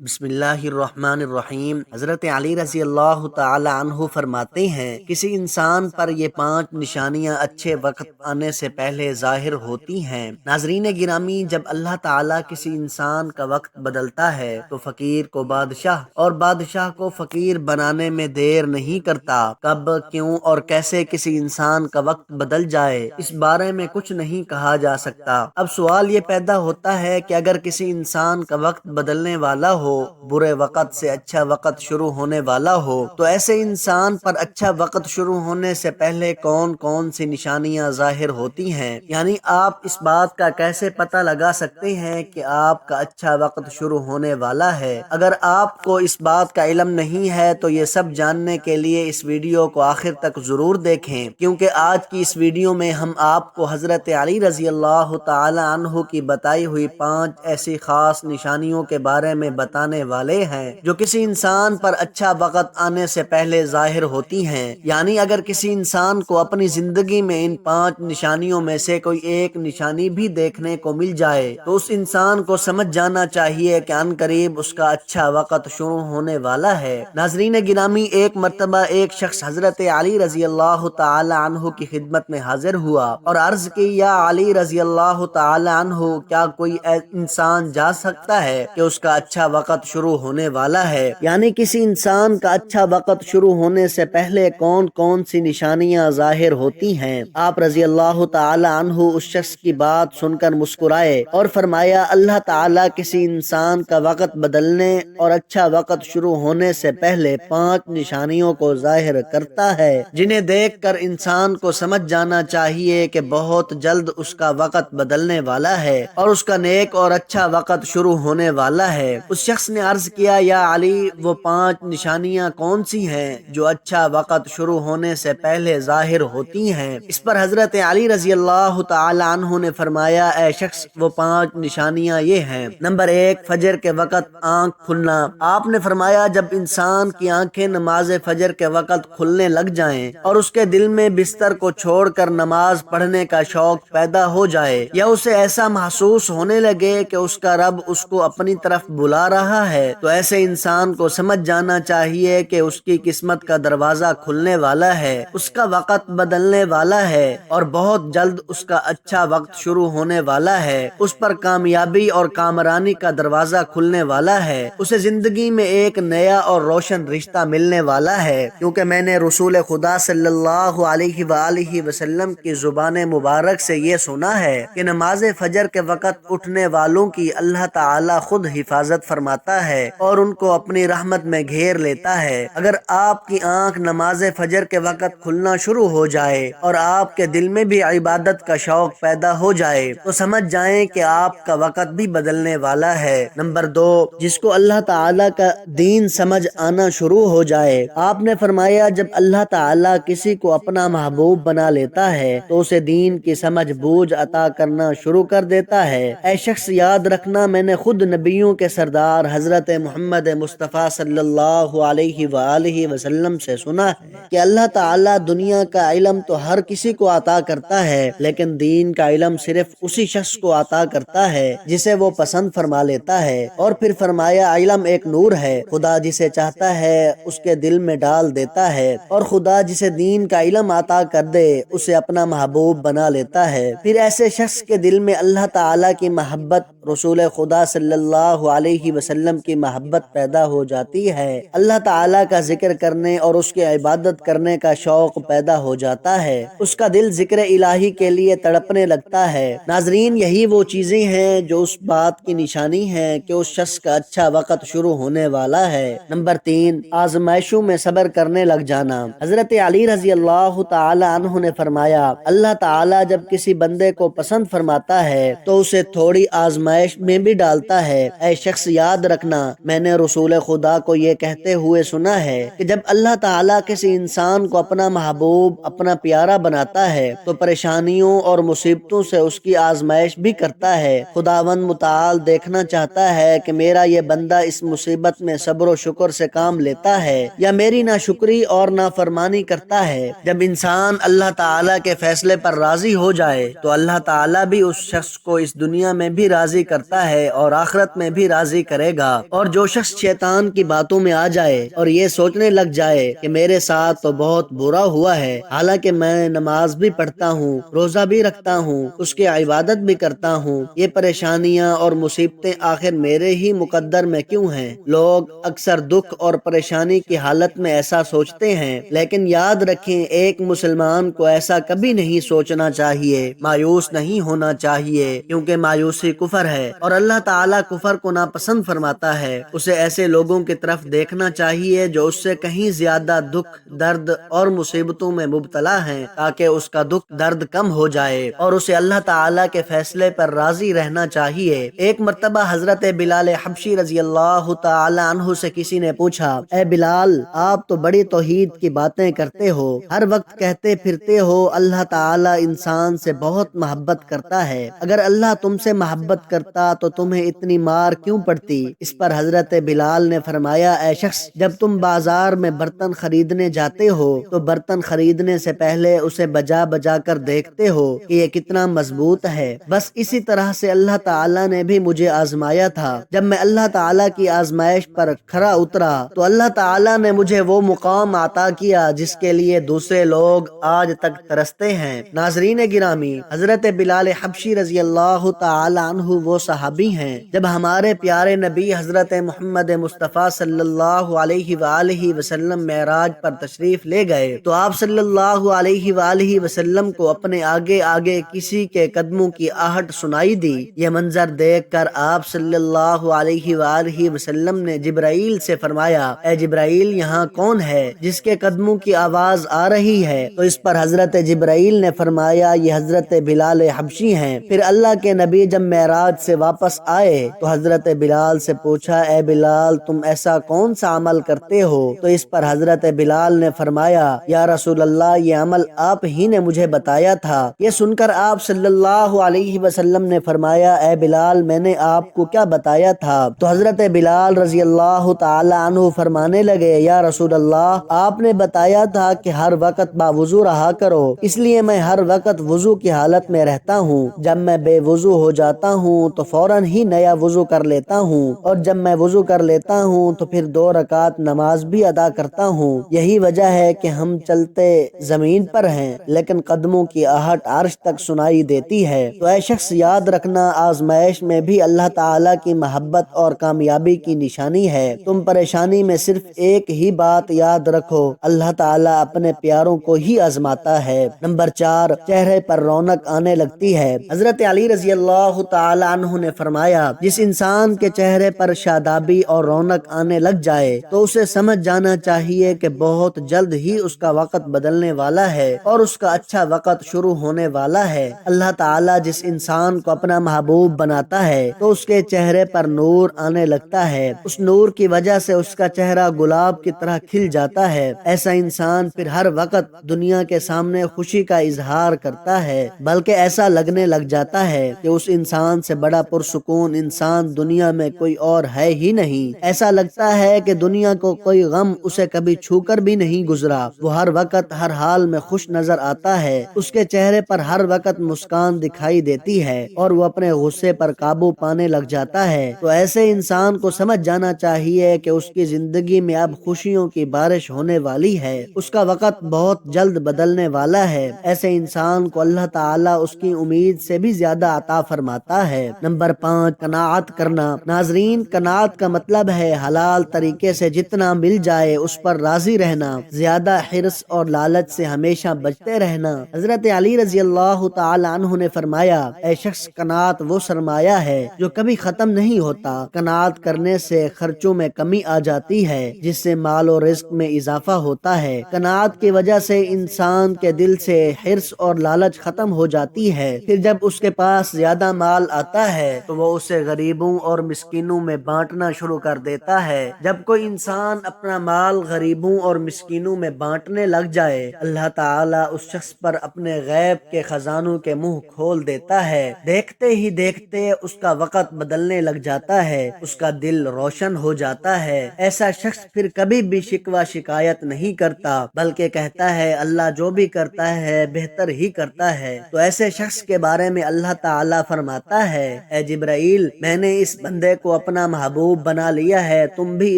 بسم اللہ الرحمن الرحیم۔ حضرت علی رضی اللہ تعالی عنہ فرماتے ہیں، کسی انسان پر یہ 5 نشانیاں اچھے وقت آنے سے پہلے ظاہر ہوتی ہیں۔ ناظرین گرامی، جب اللہ تعالیٰ کسی انسان کا وقت بدلتا ہے تو فقیر کو بادشاہ اور بادشاہ کو فقیر بنانے میں دیر نہیں کرتا۔ کب، کیوں اور کیسے کسی انسان کا وقت بدل جائے، اس بارے میں کچھ نہیں کہا جا سکتا۔ اب سوال یہ پیدا ہوتا ہے کہ اگر کسی انسان کا وقت بدلنے والا ہو، برے وقت سے اچھا وقت شروع ہونے والا ہو، تو ایسے انسان پر اچھا وقت شروع ہونے سے پہلے کون کون سی نشانیاں ظاہر ہوتی ہیں؟ یعنی آپ اس بات کا کیسے پتہ لگا سکتے ہیں کہ آپ کا اچھا وقت شروع ہونے والا ہے؟ اگر آپ کو اس بات کا علم نہیں ہے تو یہ سب جاننے کے لیے اس ویڈیو کو آخر تک ضرور دیکھیں، کیونکہ آج کی اس ویڈیو میں ہم آپ کو حضرت علی رضی اللہ تعالی عنہ کی بتائی ہوئی 5 ایسی خاص نشانیوں کے بارے میں بتانے والے ہیں جو کسی انسان پر اچھا وقت آنے سے پہلے ظاہر ہوتی ہیں۔ یعنی اگر کسی انسان کو اپنی زندگی میں ان 5 نشانیوں میں سے کوئی ایک نشانی بھی دیکھنے کو مل جائے تو اس انسان کو سمجھ جانا چاہیے کہ عن قریب اس کا اچھا وقت شروع ہونے والا ہے۔ ناظرین گرامی، ایک مرتبہ ایک شخص حضرت علی رضی اللہ تعالی عنہ کی خدمت میں حاضر ہوا اور عرض کی، یا علی رضی اللہ تعالی عنہ، کیا کوئی انسان جا سکتا ہے کہ اس کا اچھا وقت شروع ہونے والا ہے؟ یعنی کسی انسان کا اچھا وقت شروع ہونے سے پہلے کون کون سی نشانیاں ظاہر ہوتی ہیں؟ آپ رضی اللہ تعالی عنہ اس شخص کی بات سن کر مسکرائے اور فرمایا، اللہ تعالیٰ کسی انسان کا وقت بدلنے اور اچھا وقت شروع ہونے سے پہلے 5 نشانیوں کو ظاہر کرتا ہے، جنہیں دیکھ کر انسان کو سمجھ جانا چاہیے کہ بہت جلد اس کا وقت بدلنے والا ہے اور اس کا نیک اور اچھا وقت شروع ہونے والا ہے۔ اس شخص نے عرض کیا، یا علی، وہ 5 نشانیاں کون سی ہیں جو اچھا وقت شروع ہونے سے پہلے ظاہر ہوتی ہیں؟ اس پر حضرت علی رضی اللہ تعالی عنہ نے فرمایا، اے شخص، وہ 5 نشانیاں یہ ہیں۔ نمبر 1، فجر کے وقت آنکھ کھلنا۔ آپ نے فرمایا، جب انسان کی آنکھیں نماز فجر کے وقت کھلنے لگ جائیں اور اس کے دل میں بستر کو چھوڑ کر نماز پڑھنے کا شوق پیدا ہو جائے، یا اسے ایسا محسوس ہونے لگے کہ اس کا رب اس کو اپنی طرف بلا رہا ہے، تو ایسے انسان کو سمجھ جانا چاہیے کہ اس کی قسمت کا دروازہ کھلنے والا ہے، اس کا وقت بدلنے والا ہے اور بہت جلد اس کا اچھا وقت شروع ہونے والا ہے۔ اس پر کامیابی اور کامرانی کا دروازہ کھلنے والا ہے، اسے زندگی میں ایک نیا اور روشن رشتہ ملنے والا ہے، کیونکہ میں نے رسول خدا صلی اللہ علیہ وآلہ وسلم کی زبان مبارک سے یہ سنا ہے کہ نماز فجر کے وقت اٹھنے والوں کی اللہ تعالی خود حفاظت فرماتا ہے اور ان کو اپنی رحمت میں گھیر لیتا ہے۔ اگر آپ کی آنکھ نماز فجر کے وقت کھلنا شروع ہو جائے اور آپ کے دل میں بھی عبادت کا شوق پیدا ہو جائے تو سمجھ جائیں کہ آپ کا وقت بھی بدلنے والا ہے۔ نمبر 2، جس کو اللہ تعالیٰ کا دین سمجھ آنا شروع ہو جائے۔ آپ نے فرمایا، جب اللہ تعالیٰ کسی کو اپنا محبوب بنا لیتا ہے تو اسے دین کی سمجھ بوجھ عطا کرنا شروع کر دیتا ہے۔ اے شخص، یاد رکھنا، میں نے خود نبیوں کے سردار حضرت محمد مصطفیٰ صلی اللہ علیہ وآلہ وسلم سے سنا ہے کہ اللہ تعالیٰ دنیا کا علم تو ہر کسی کو عطا کرتا ہے، لیکن دین کا علم صرف اسی شخص کو عطا کرتا ہے جسے وہ پسند فرما لیتا ہے۔ اور پھر فرمایا، علم ایک نور ہے، خدا جسے چاہتا ہے اس کے دل میں ڈال دیتا ہے، اور خدا جسے دین کا علم عطا کر دے اسے اپنا محبوب بنا لیتا ہے۔ پھر ایسے شخص کے دل میں اللہ تعالیٰ کی محبت، رسول خدا صلی اللہ علیہ وسلم کی محبت پیدا ہو جاتی ہے، اللہ تعالیٰ کا ذکر کرنے اور اس کی عبادت کرنے کا شوق پیدا ہو جاتا ہے، اس کا دل ذکر الہی کے لیے تڑپنے لگتا ہے۔ ناظرین، یہی وہ چیزیں ہیں جو اس بات کی نشانی ہے کہ اس شخص کا اچھا وقت شروع ہونے والا ہے۔ نمبر 3، آزمائشوں میں صبر کرنے لگ جانا۔ حضرت علی رضی اللہ تعالی عنہ نے فرمایا، اللہ تعالیٰ جب کسی بندے کو پسند فرماتا ہے تو اسے تھوڑی آزمائش میں بھی ڈالتا ہے۔ اے شخص، یاد رکھنا، میں نے رسول خدا کو یہ کہتے ہوئے سنا ہے کہ جب اللہ تعالیٰ کسی انسان کو اپنا محبوب، اپنا پیارا بناتا ہے تو پریشانیوں اور مصیبتوں سے اس کی آزمائش بھی کرتا ہے۔ خداوند متعال دیکھنا چاہتا ہے کہ میرا یہ بندہ اس مصیبت میں صبر و شکر سے کام لیتا ہے یا میری ناشکری اور نافرمانی کرتا ہے۔ جب انسان اللہ تعالیٰ کے فیصلے پر راضی ہو جائے تو اللہ تعالیٰ بھی اس شخص کو اس دنیا میں بھی راضی کرتا ہے اور آخرت میں بھی راضی کرے کرے گا۔ اور جو شخص شیطان کی باتوں میں آ جائے اور یہ سوچنے لگ جائے کہ میرے ساتھ تو بہت برا ہوا ہے، حالانکہ میں نماز بھی پڑھتا ہوں، روزہ بھی رکھتا ہوں، اس کی عبادت بھی کرتا ہوں، یہ پریشانیاں اور مصیبتیں آخر میرے ہی مقدر میں کیوں ہیں؟ لوگ اکثر دکھ اور پریشانی کی حالت میں ایسا سوچتے ہیں، لیکن یاد رکھیں ایک مسلمان کو ایسا کبھی نہیں سوچنا چاہیے، مایوس نہیں ہونا چاہیے، کیونکہ مایوسی کفر ہے اور اللہ تعالیٰ کفر کو ناپسند فرماتا ہے۔ اسے ایسے لوگوں کی طرف دیکھنا چاہیے جو اس سے کہیں زیادہ دکھ، درد اور مصیبتوں میں مبتلا ہیں، تاکہ اس کا دکھ درد کم ہو جائے اور اسے اللہ تعالیٰ کے فیصلے پر راضی رہنا چاہیے۔ ایک مرتبہ حضرت بلال حبشی رضی اللہ تعالی عنہ سے کسی نے پوچھا، اے بلال، آپ تو بڑی توحید کی باتیں کرتے ہو، ہر وقت کہتے پھرتے ہو اللہ تعالیٰ انسان سے بہت محبت کرتا ہے، اگر اللہ تم سے محبت کرتا تو تمہیں اتنی مار کیوں پڑتی؟ اس پر حضرت بلال نے فرمایا، اے شخص، جب تم بازار میں برتن خریدنے جاتے ہو تو برتن خریدنے سے پہلے اسے بجا بجا کر دیکھتے ہو کہ یہ کتنا مضبوط ہے۔ بس اسی طرح سے اللہ تعالیٰ نے بھی مجھے آزمایا تھا، جب میں اللہ تعالیٰ کی آزمائش پر کھرا اترا تو اللہ تعالیٰ نے مجھے وہ مقام عطا کیا جس کے لیے دوسرے لوگ آج تک ترستے ہیں۔ ناظرین گرامی، حضرت بلال حبشی رضی اللہ تعالی عنہ وہ صحابی ہیں جب ہمارے پیارے نبی حضرت محمد مصطفیٰ صلی اللہ علیہ وآلہ وسلم معراج پر تشریف لے گئے تو آپ صلی اللہ علیہ وآلہ وسلم کو اپنے آگے آگے کسی کے قدموں کی آہٹ سنائی دی۔ یہ منظر دیکھ کر آپ صلی اللہ علیہ وآلہ وسلم نے جبرائیل سے فرمایا، اے جبرائیل، یہاں کون ہے جس کے قدموں کی آواز آ رہی ہے؟ تو اس پر حضرت جبرائیل نے فرمایا، یہ حضرت بلال حبشی ہیں۔ پھر اللہ کے نبی جب معراج سے واپس آئے تو حضرت بلال سے پوچھا، اے بلال، تم ایسا کون سا عمل کرتے ہو؟ تو اس پر حضرت بلال نے فرمایا، یا رسول اللہ، یہ عمل آپ ہی نے مجھے بتایا تھا۔ یہ سن کر آپ صلی اللہ علیہ وسلم نے فرمایا، اے بلال، میں نے آپ کو کیا بتایا تھا؟ تو حضرت بلال رضی اللہ تعالی عنہ فرمانے لگے، یا رسول اللہ، آپ نے بتایا تھا کہ ہر وقت باوضو رہا کرو، اس لیے میں ہر وقت وضو کی حالت میں رہتا ہوں۔ جب میں بے وضو ہو جاتا ہوں تو فوراً ہی نیا وضو کر لیتا ہوں، اور جب میں وضو کر لیتا ہوں تو پھر 2 رکعت نماز بھی ادا کرتا ہوں۔ یہی وجہ ہے کہ ہم چلتے زمین پر ہیں لیکن قدموں کی آہٹ عرش تک سنائی دیتی ہے۔ تو اے شخص، یاد رکھنا، آزمائش میں بھی اللہ تعالیٰ کی محبت اور کامیابی کی نشانی ہے۔ تم پریشانی میں صرف ایک ہی بات یاد رکھو، اللہ تعالیٰ اپنے پیاروں کو ہی آزماتا ہے۔ نمبر 4، چہرے پر رونق آنے لگتی ہے۔ حضرت علی رضی اللہ تعالی عنہ نے فرمایا، جس انسان کے چہرے پر شادابی اور رونق آنے لگ جائے تو اسے سمجھ جانا چاہیے کہ بہت جلد ہی اس کا وقت بدلنے والا ہے اور اس کا اچھا وقت شروع ہونے والا ہے۔ اللہ تعالیٰ جس انسان کو اپنا محبوب بناتا ہے تو اس کے چہرے پر نور آنے لگتا ہے، اس نور کی وجہ سے اس کا چہرہ گلاب کی طرح کھل جاتا ہے۔ ایسا انسان پھر ہر وقت دنیا کے سامنے خوشی کا اظہار کرتا ہے، بلکہ ایسا لگنے لگ جاتا ہے کہ اس انسان سے بڑا پرسکون انسان دنیا میں کوئی اور ہے ہی نہیں۔ ایسا لگتا ہے کہ دنیا کو کوئی غم اسے کبھی چھو کر بھی نہیں گزرا۔ وہ ہر وقت ہر حال میں خوش نظر آتا ہے، اس کے چہرے پر ہر وقت مسکان دکھائی دیتی ہے اور وہ اپنے غصے پر قابو پانے لگ جاتا ہے۔ تو ایسے انسان کو سمجھ جانا چاہیے کہ اس کی زندگی میں اب خوشیوں کی بارش ہونے والی ہے، اس کا وقت بہت جلد بدلنے والا ہے۔ ایسے انسان کو اللہ تعالیٰ اس کی امید سے بھی زیادہ عطا فرماتا ہے۔ نمبر 5، قناعت کرنا۔ ناظرین، قناعت کا مطلب ہے حلال طریقے سے جتنا مل جائے اس پر راضی رہنا، زیادہ حرص اور لالچ سے ہمیشہ بچتے رہنا۔ حضرت علی رضی اللہ تعالی عنہ نے فرمایا، اے شخص، قناعت وہ سرمایہ ہے جو کبھی ختم نہیں ہوتا۔ قناعت کرنے سے خرچوں میں کمی آ جاتی ہے جس سے مال و رزق میں اضافہ ہوتا ہے۔ قناعت کی وجہ سے انسان کے دل سے حرص اور لالچ ختم ہو جاتی ہے۔ پھر جب اس کے پاس زیادہ مال آتا ہے تو وہ اسے غریبوں اور مسکینوں میں بانٹنا شروع کر دیتا ہے۔ جب کوئی انسان اپنا مال غریبوں اور مسکینوں میں بانٹنے لگ جائے، اللہ تعالیٰ اس شخص پر اپنے غیب کے خزانوں کے منہ کھول دیتا ہے۔ دیکھتے ہی دیکھتے اس کا وقت بدلنے لگ جاتا ہے، اس کا دل روشن ہو جاتا ہے۔ ایسا شخص پھر کبھی بھی شکوہ شکایت نہیں کرتا بلکہ کہتا ہے اللہ جو بھی کرتا ہے بہتر ہی کرتا ہے۔ تو ایسے شخص کے بارے میں اللہ تعالیٰ فرماتا ہے، اے جبرائیل، میں نے اس بندے کو اپنا محبوب بنا لیا ہے، تم بھی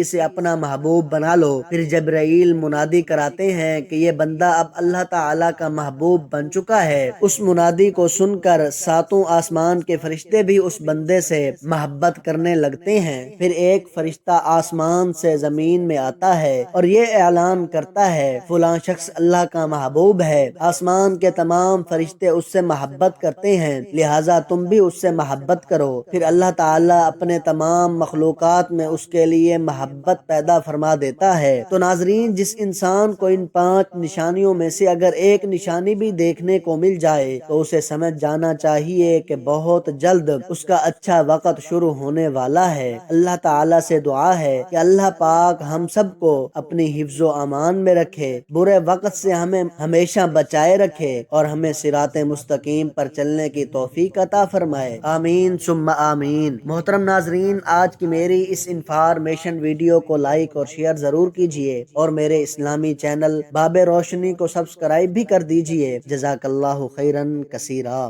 اسے اپنا محبوب بنا لو۔ پھر جبرائیل منادی کراتے ہیں کہ یہ بندہ اب اللہ تعالیٰ کا محبوب بن چکا ہے۔ اس منادی کو سن کر ساتوں آسمان کے فرشتے بھی اس بندے سے محبت کرنے لگتے ہیں۔ پھر ایک فرشتہ آسمان سے زمین میں آتا ہے اور یہ اعلان کرتا ہے فلاں شخص اللہ کا محبوب ہے۔ آسمان کے تمام فرشتے اس سے محبت کرتے ہیں، لہٰذا تم بھی اس سے محبت کرو۔ پھر اللہ تعالیٰ اپنے تمام مخلوقات میں اس کے لیے محبت پیدا فرما دیتا ہے۔ تو ناظرین، جس انسان کو ان 5 نشانیوں میں سے اگر ایک نشانی بھی دیکھنے کو مل جائے تو اسے سمجھ جانا چاہیے کہ بہت جلد اس کا اچھا وقت شروع ہونے والا ہے۔ اللہ تعالیٰ سے دعا ہے کہ اللہ پاک ہم سب کو اپنی حفظ و امان میں رکھے، برے وقت سے ہمیں ہمیشہ بچائے رکھے اور ہمیں صراط مستقیم پر چلنے کی توفیق عطا فرمائے۔ آمین ثم آمین۔ محترم ناظرین، آج کی میری اس انفارمیشن ویڈیو کو لائک اور شیئر ضرور کیجیے اور میرے اسلامی چینل باب روشنی کو سبسکرائب بھی کر دیجیے۔ جزاک اللہ خیرن کثیرا۔